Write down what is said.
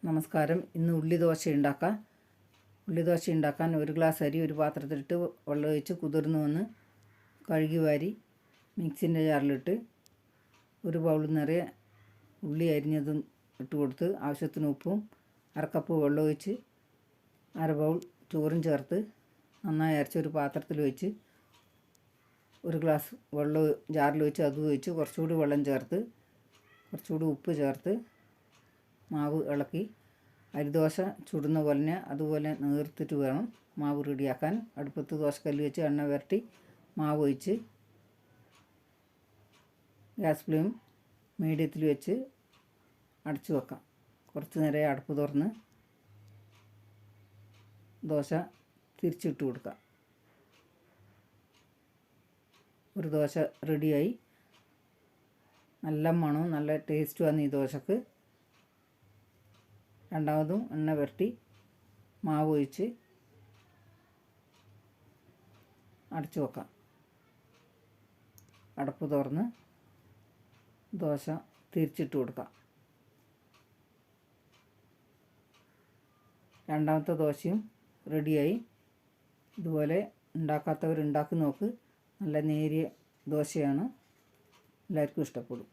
നമസ്കാരം. ഇന്ന് ഉള്ളിദോശ ഉണ്ടാക്കാം. ഉള്ളിദോശ ഉണ്ടാക്കാൻ ഒരു ഗ്ലാസ് അരി ഒരു പാത്രത്തിലിട്ട് വെള്ളം ഒഴിച്ച് കുതിർന്ന് വന്ന് കഴുകി വാരി മിക്സിൻ്റെ ജാറിലിട്ട് ഒരു ബൗൾ നിറയെ ഉള്ളി അരിഞ്ഞതും ഇട്ട് കൊടുത്ത് ആവശ്യത്തിന് ഉപ്പും അരക്കപ്പ് വെള്ളം ഒഴിച്ച് അര ബൗൾ ചോറും ചേർത്ത് നന്നായി അരച്ചൊരു പാത്രത്തിൽ വെച്ച് ഒരു ഗ്ലാസ് വെള്ളം ജാറിൽ വെച്ച് അത് ഒഴിച്ച് കുറച്ചുകൂടി വെള്ളം ചേർത്ത് കുറച്ചുകൂടി ഉപ്പ് ചേർത്ത് മാവ് ഇളക്കി അരിദോശ ചുടുന്ന പോലെ അതുപോലെ നേർത്തിട്ട് വേണം മാവ് റെഡിയാക്കാൻ. അടുപ്പത്ത് ദോശക്കല്ല് വെച്ച് എണ്ണ പുരട്ടി മാവ് ഒഴിച്ച് ഗ്യാസ് ഫ്ലെയിം മീഡിയത്തിൽ വെച്ച് അടച്ചു വെക്കാം. കുറച്ച് നേരം അടുപ്പ് തുറന്ന് ദോശ തിരിച്ചിട്ട് കൊടുക്കാം. ഒരു ദോശ റെഡിയായി. നല്ല മണവും നല്ല ടേസ്റ്റുമാണ് ഈ ദോശക്ക്. രണ്ടാമതും എണ്ണ പുരട്ടി മാവ് ഒഴിച്ച് അടച്ചു വെക്കാം. അടപ്പ് തുറന്ന് ദോശ തിരിച്ചിട്ട് കൊടുക്കാം. രണ്ടാമത്തെ ദോശയും റെഡിയായി. ഇതുപോലെ ഉണ്ടാക്കാത്തവർ ഉണ്ടാക്കി നോക്ക്. നല്ല നേരിയ ദോശയാണ്. എല്ലാവർക്കും ഇഷ്ടപ്പെടും.